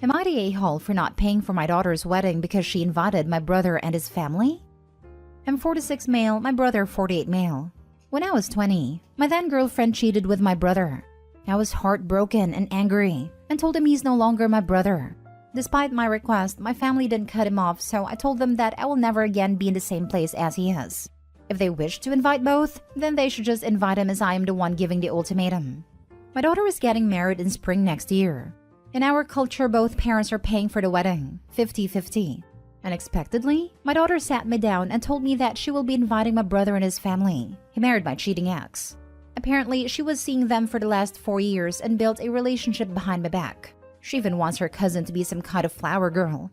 Am I the a-hole for not paying for my daughter's wedding because she invited my brother and his family? I'm 46 male, my brother 48 male. When I was 20, my then girlfriend cheated with my brother. I was heartbroken and angry and told him he's no longer my brother. Despite my request, my family didn't cut him off, so I told them that I will never again be in the same place as he is. If they wish to invite both, then they should just invite him as I am the one giving the ultimatum. My daughter is getting married in spring next year. In our culture, both parents are paying for the wedding, 50-50. Unexpectedly, my daughter sat me down and told me that she will be inviting my brother and his family. He married my cheating ex. Apparently, she was seeing them for the last 4 years and built a relationship behind my back. She even wants her cousin to be some kind of flower girl.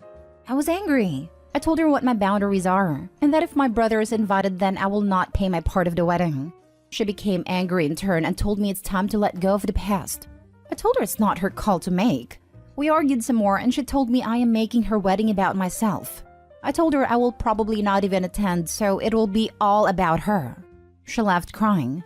I was angry. I told her what my boundaries are, and that if my brother is invited, then I will not pay my part of the wedding. She became angry in turn and told me it's time to let go of the past. I told her it's not her call to make. We argued some more and she told me I am making her wedding about myself. I told her I will probably not even attend, so it will be all about her. She left crying.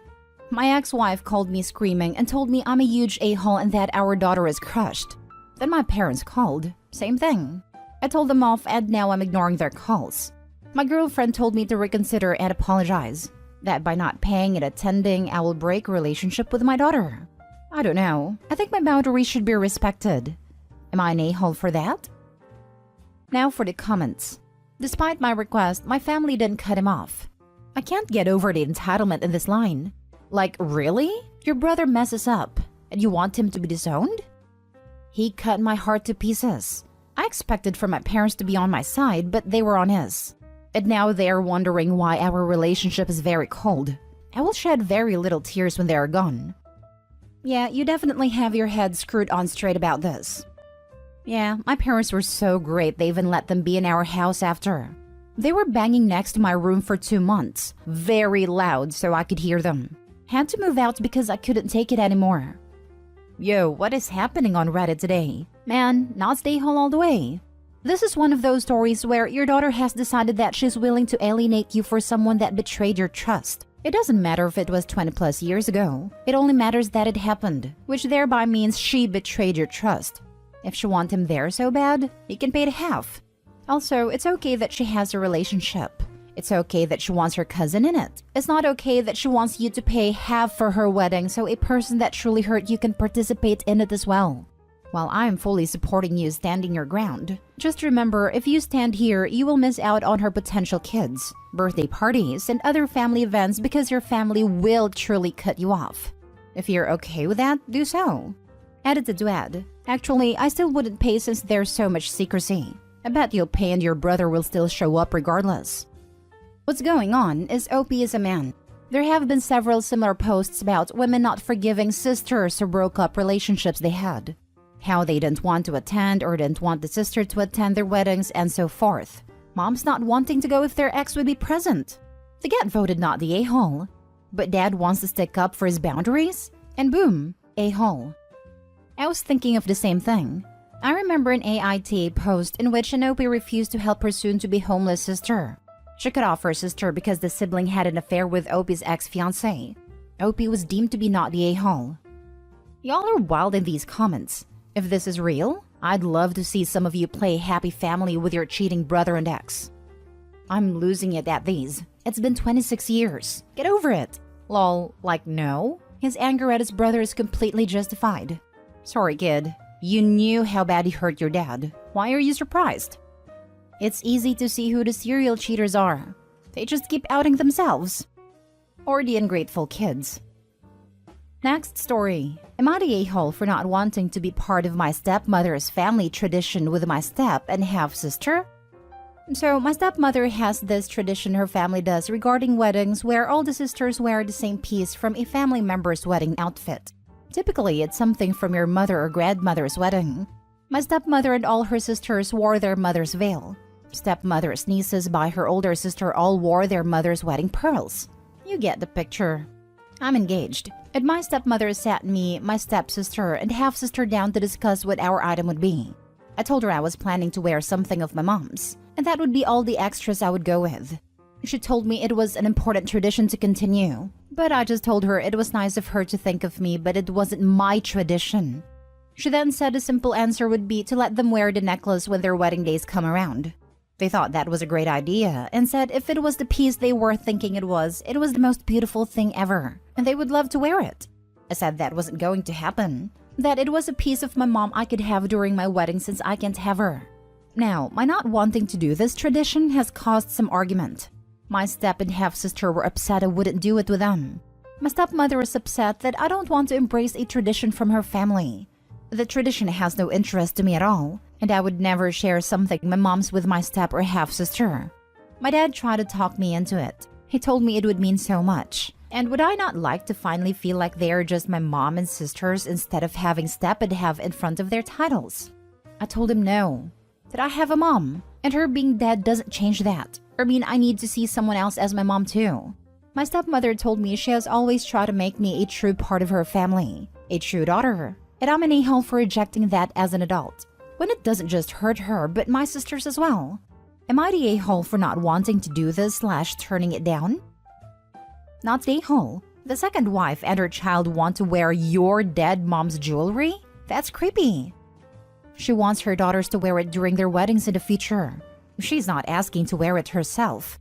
My ex-wife called me screaming and told me I'm a huge a-hole and that our daughter is crushed. Then my parents called. Same thing. I told them off and now I'm ignoring their calls. My girlfriend told me to reconsider and apologize. That by not paying and attending, I will break a relationship with my daughter. I don't know. I think my boundaries should be respected. Am I an a-hole for that? Now for the comments. Despite my request, my family didn't cut him off. I can't get over the entitlement in this line. Like, really? Your brother messes up, and you want him to be disowned? He cut my heart to pieces. I expected for my parents to be on my side, but they were on his. And now they are wondering why our relationship is very cold. I will shed very little tears when they are gone. Yeah, you definitely have your head screwed on straight about this. Yeah, my parents were so great they even let them be in our house after. They were banging next to my room for 2 months, very loud so I could hear them. Had to move out because I couldn't take it anymore. Yo, what is happening on Reddit today? Man, not stay home all the way. This is one of those stories where your daughter has decided that she's willing to alienate you for someone that betrayed your trust. It doesn't matter if it was 20 plus years ago. It only matters that it happened, which thereby means she betrayed your trust. If she wants him there so bad, he can pay the half. Also, it's okay that she has a relationship. It's okay that she wants her cousin in it. It's not okay that she wants you to pay half for her wedding so a person that truly hurt you can participate in it as well. While I am fully supporting you standing your ground, just remember if you stand here, you will miss out on her potential kids, birthday parties, and other family events because your family will truly cut you off. If you're okay with that, do so. Edited to add, actually, I still wouldn't pay since there's so much secrecy. I bet you'll pay and your brother will still show up regardless. What's going on is OP is a man. There have been several similar posts about women not forgiving sisters who broke up relationships they had. How they didn't want to attend or didn't want the sister to attend their weddings and so forth. Moms not wanting to go if their ex would be present. They get voted not the a-hole. But dad wants to stick up for his boundaries? And boom, a-hole. I was thinking of the same thing. I remember an AITA post in which an OP refused to help her soon-to-be homeless sister. She cut off her sister because the sibling had an affair with OP's ex-fiancé. OP was deemed to be not the a-hole. Y'all are wild in these comments. If this is real, I'd love to see some of you play happy family with your cheating brother and ex. I'm losing it at these. It's been 26 years. Get over it. Lol, like no? His anger at his brother is completely justified. Sorry, kid. You knew how bad he hurt your dad. Why are you surprised? It's easy to see who the serial cheaters are. They just keep outing themselves. Or the ungrateful kids. Next story. Am I the a-hole for not wanting to be part of my stepmother's family tradition with my step and half-sister? So, my stepmother has this tradition her family does regarding weddings where all the sisters wear the same piece from a family member's wedding outfit. Typically, it's something from your mother or grandmother's wedding. My stepmother and all her sisters wore their mother's veil. Stepmother's nieces by her older sister all wore their mother's wedding pearls. You get the picture. I'm engaged, and my stepmother sat me, my stepsister, and half-sister down to discuss what our item would be. I told her I was planning to wear something of my mom's, and that would be all the extras I would go with. She told me it was an important tradition to continue, but I just told her it was nice of her to think of me, but it wasn't my tradition. She then said a simple answer would be to let them wear the necklace when their wedding days come around. They thought that was a great idea and said if it was the piece they were thinking it was the most beautiful thing ever, and they would love to wear it. I said that wasn't going to happen, that it was a piece of my mom I could have during my wedding since I can't have her. Now, my not wanting to do this tradition has caused some argument. My step and half-sister were upset I wouldn't do it with them. My stepmother is upset that I don't want to embrace a tradition from her family. The tradition has no interest to me at all, and I would never share something my mom's with my step or half-sister. My dad tried to talk me into it. He told me it would mean so much. And would I not like to finally feel like they are just my mom and sisters instead of having step and half in front of their titles? I told him no, that I have a mom, and her being dead doesn't change that, or mean I need to see someone else as my mom too. My stepmother told me she has always tried to make me a true part of her family, a true daughter, and I'm an a-hole for rejecting that as an adult, when it doesn't just hurt her but my sisters as well. Am I the a-hole for not wanting to do this / turning it down? Not the a-hole. The second wife and her child want to wear your dead mom's jewelry? That's creepy. She wants her daughters to wear it during their weddings in the future. She's not asking to wear it herself.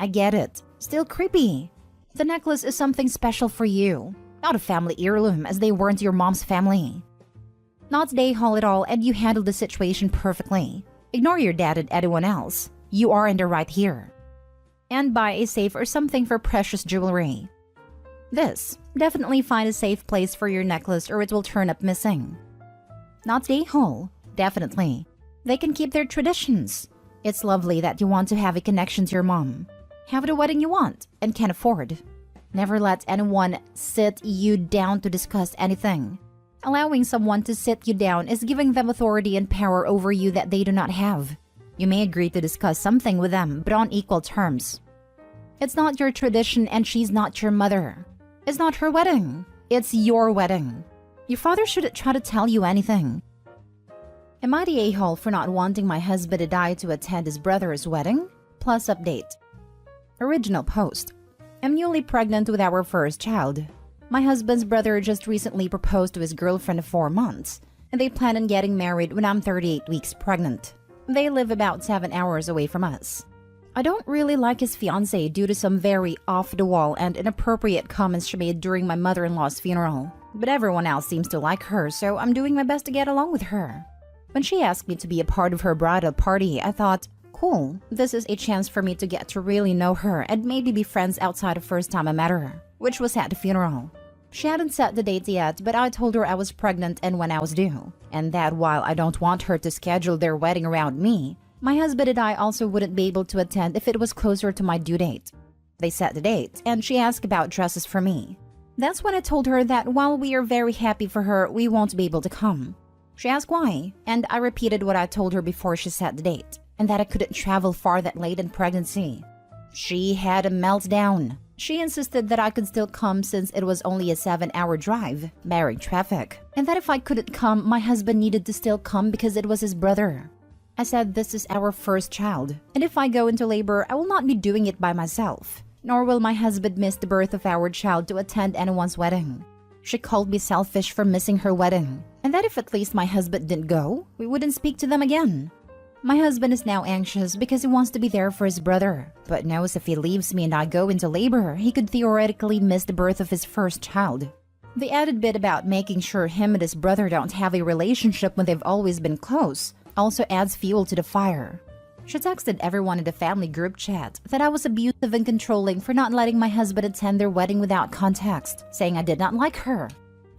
I get it. Still creepy. The necklace is something special for you, not a family heirloom as they weren't your mom's family. Not the a-hole at all, and you handled the situation perfectly. Ignore your dad and anyone else. You are in the right here. And buy a safe or something for precious jewelry. This, definitely find a safe place for your necklace or it will turn up missing. Not the a-hole, definitely. They can keep their traditions. It's lovely that you want to have a connection to your mom. Have the wedding you want and can afford. Never let anyone sit you down to discuss anything. Allowing someone to sit you down is giving them authority and power over you that they do not have. You may agree to discuss something with them, but on equal terms. It's not your tradition and she's not your mother. It's not her wedding. It's your wedding. Your father shouldn't try to tell you anything. Am I the a-hole for not wanting my husband to die to attend his brother's wedding? Plus update. Original post. I'm newly pregnant with our first child. My husband's brother just recently proposed to his girlfriend of 4 months, and they plan on getting married when I'm 38 weeks pregnant. They live about 7 hours away from us. I don't really like his fiancée due to some very off-the-wall and inappropriate comments she made during my mother-in-law's funeral, but everyone else seems to like her, so I'm doing my best to get along with her. When she asked me to be a part of her bridal party, I thought, cool, this is a chance for me to get to really know her and maybe be friends outside the first time I met her, which was at the funeral. She hadn't set the date yet, but I told her I was pregnant and when I was due, and that while I don't want her to schedule their wedding around me, my husband and I also wouldn't be able to attend if it was closer to my due date. They set the date, and she asked about dresses for me. That's when I told her that while we are very happy for her, we won't be able to come. She asked why, and I repeated what I told her before she set the date, and that I couldn't travel far that late in pregnancy. She had a meltdown. She insisted that I could still come since it was only a 7-hour drive, barring traffic, and that if I couldn't come, my husband needed to still come because it was his brother. I said this is our first child, and if I go into labor, I will not be doing it by myself, nor will my husband miss the birth of our child to attend anyone's wedding. She called me selfish for missing her wedding, and that if at least my husband didn't go, we wouldn't speak to them again. My husband is now anxious because he wants to be there for his brother, but knows if he leaves me and I go into labor, he could theoretically miss the birth of his first child. The added bit about making sure him and his brother don't have a relationship when they've always been close also adds fuel to the fire. She texted everyone in the family group chat that I was abusive and controlling for not letting my husband attend their wedding without context, saying I did not like her.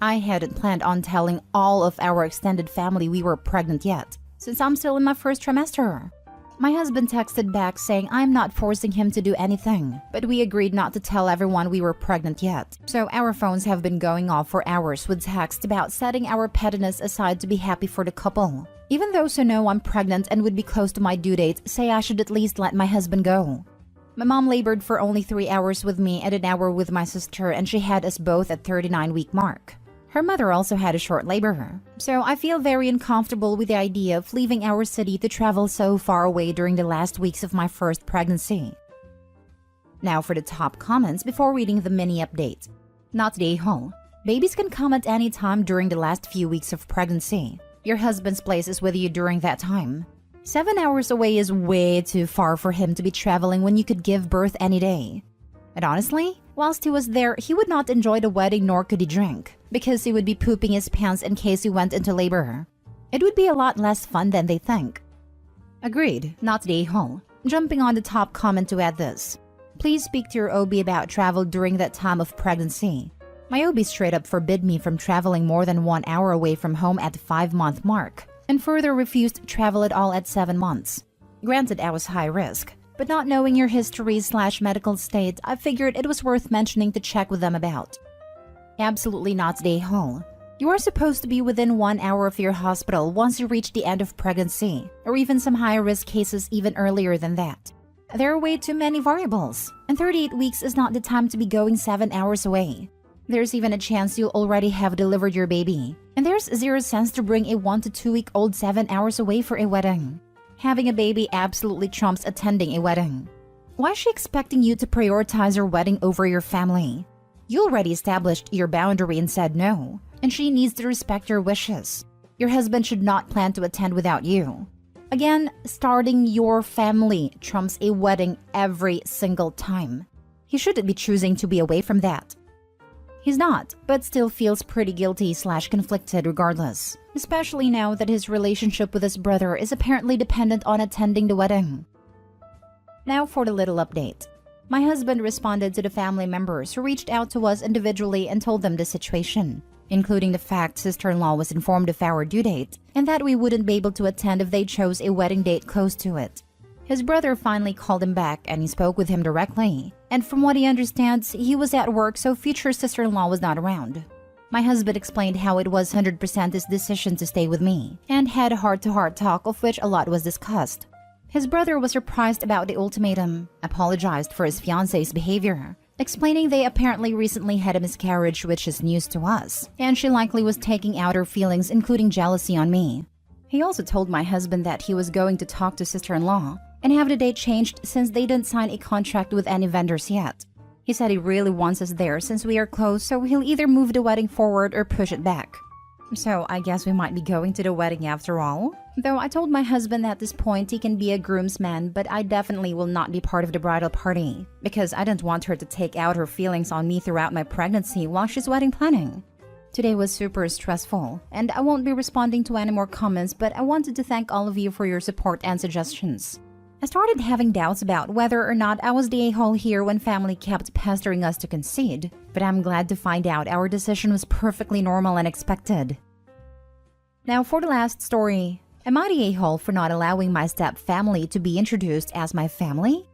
I hadn't planned on telling all of our extended family we were pregnant yet, since I'm still in my first trimester. My husband texted back saying I'm not forcing him to do anything, but we agreed not to tell everyone we were pregnant yet. So our phones have been going off for hours with texts about setting our pettiness aside to be happy for the couple. Even those who know I'm pregnant and would be close to my due date say I should at least let my husband go. My mom labored for only 3 hours with me and an hour with my sister, and she had us both at 39-week mark. Her mother also had a short labor, so I feel very uncomfortable with the idea of leaving our city to travel so far away during the last weeks of my first pregnancy. Now for the top comments before reading the mini update. Not the a-hole. Babies can come at any time during the last few weeks of pregnancy. Your husband's place is with you during that time. 7 hours away is way too far for him to be traveling when you could give birth any day. And honestly, whilst he was there, he would not enjoy the wedding nor could he drink, because he would be pooping his pants in case he went into labor. It would be a lot less fun than they think. Agreed, not the a-hole. Jumping on the top comment to add this. Please speak to your OB about travel during that time of pregnancy. My OB straight up forbid me from traveling more than 1 hour away from home at the 5-month mark, and further refused travel at all at 7 months. Granted, I was high risk, but not knowing your history/medical state, I figured it was worth mentioning to check with them about. Absolutely not the a-hole. You are supposed to be within 1 hour of your hospital once you reach the end of pregnancy, or even some high-risk cases even earlier than that. There are way too many variables, and 38 weeks is not the time to be going 7 hours away. There's even a chance you'll already have delivered your baby, and there's zero sense to bring a 1 to 2 week old 7 hours away for a wedding. Having a baby absolutely trumps attending a wedding. Why is she expecting you to prioritize your wedding over your family? You already established your boundary and said no, and she needs to respect your wishes. Your husband should not plan to attend without you. Again, starting your family trumps a wedding every single time. He shouldn't be choosing to be away from that. He's not, but still feels pretty guilty/conflicted regardless, especially now that his relationship with his brother is apparently dependent on attending the wedding. Now for the little update. My husband responded to the family members who reached out to us individually and told them the situation, including the fact sister-in-law was informed of our due date and that we wouldn't be able to attend if they chose a wedding date close to it. His brother finally called him back and he spoke with him directly, and from what he understands, he was at work so future sister-in-law was not around. My husband explained how it was 100% his decision to stay with me and had a heart-to-heart talk of which a lot was discussed. His brother was surprised about the ultimatum, apologized for his fiancé's behavior, explaining they apparently recently had a miscarriage, which is news to us, and she likely was taking out her feelings, including jealousy, on me. He also told my husband that he was going to talk to sister-in-law and have the date changed since they didn't sign a contract with any vendors yet. He said he really wants us there since we are close, so he'll either move the wedding forward or push it back. So I guess we might be going to the wedding after all? Though I told my husband at this point he can be a groomsman, but I definitely will not be part of the bridal party, because I didn't want her to take out her feelings on me throughout my pregnancy while she's wedding planning. Today was super stressful, and I won't be responding to any more comments, but I wanted to thank all of you for your support and suggestions. I started having doubts about whether or not I was the a-hole here when family kept pestering us to concede, but I'm glad to find out our decision was perfectly normal and expected. Now for the last story. Am I the a-hole for not allowing my step-family to be introduced as my family?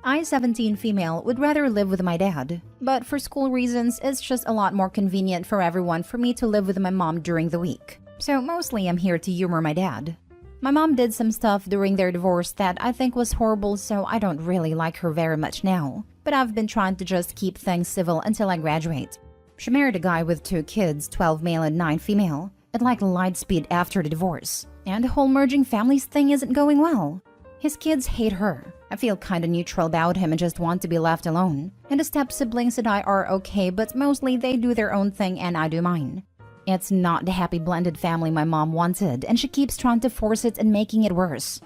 I, 17 female, would rather live with my dad, but for school reasons, it's just a lot more convenient for everyone for me to live with my mom during the week. So mostly I'm here to humor my dad. My mom did some stuff during their divorce that I think was horrible, so I don't really like her very much now, but I've been trying to just keep things civil until I graduate. She married a guy with 2 kids, 12 male and 9 female, at like light speed after the divorce, and the whole merging families thing isn't going well. His kids hate her. I feel kinda neutral about him and just want to be left alone. And the step-siblings and I are okay, but mostly they do their own thing and I do mine. It's not the happy blended family my mom wanted, and she keeps trying to force it and making it worse.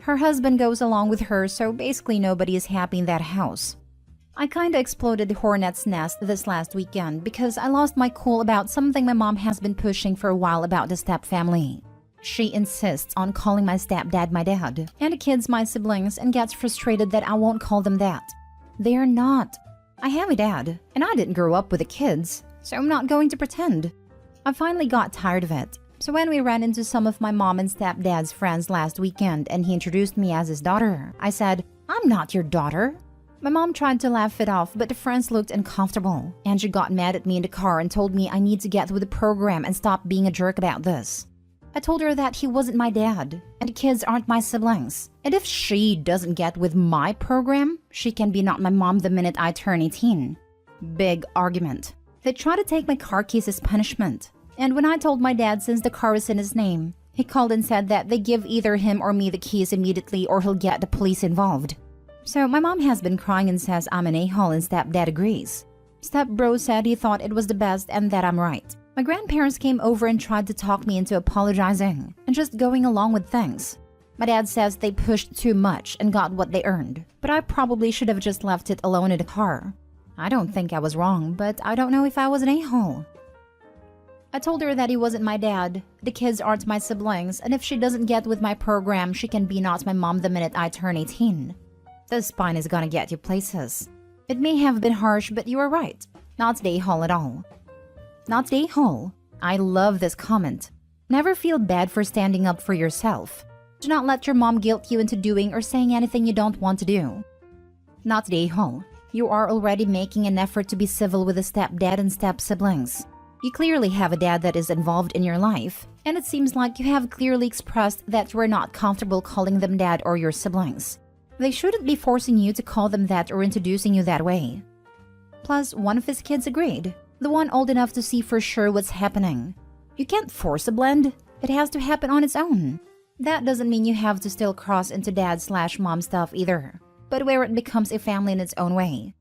Her husband goes along with her, so basically nobody is happy in that house. I kinda exploded the hornet's nest this last weekend because I lost my cool about something my mom has been pushing for a while about the step-family. She insists on calling my stepdad my dad, and the kids my siblings, and gets frustrated that I won't call them that. They're not. I have a dad, and I didn't grow up with the kids, so I'm not going to pretend. I finally got tired of it, so when we ran into some of my mom and stepdad's friends last weekend and he introduced me as his daughter, I said, "I'm not your daughter." My mom tried to laugh it off, but the friends looked uncomfortable, and she got mad at me in the car and told me I need to get with the program and stop being a jerk about this. I told her that he wasn't my dad, and the kids aren't my siblings, and if she doesn't get with my program, she can be not my mom the minute I turn 18. Big argument. They try to take my car keys as punishment, and when I told my dad since the car is in his name, he called and said that they give either him or me the keys immediately or he'll get the police involved. So my mom has been crying and says I'm an a-hole and stepdad agrees. Stepbro said he thought it was the best and that I'm right. My grandparents came over and tried to talk me into apologizing and just going along with things. My dad says they pushed too much and got what they earned, but I probably should have just left it alone in the car. I don't think I was wrong, but I don't know if I was an a-hole. I told her that he wasn't my dad, the kids aren't my siblings, and if she doesn't get with my program, she can be not my mom the minute I turn 18. This spine is gonna get you places. It may have been harsh, but you are right. Not the a-hole at all. Not the a-hole. I love this comment. Never feel bad for standing up for yourself. Do not let your mom guilt you into doing or saying anything you don't want to do. Not the a-hole. You are already making an effort to be civil with the stepdad and step-siblings. You clearly have a dad that is involved in your life, and it seems like you have clearly expressed that you are not comfortable calling them dad or your siblings. They shouldn't be forcing you to call them that or introducing you that way. Plus, one of his kids agreed, the one old enough to see for sure what's happening. You can't force a blend. It has to happen on its own. That doesn't mean you have to still cross into dad/mom stuff either, but where it becomes a family in its own way.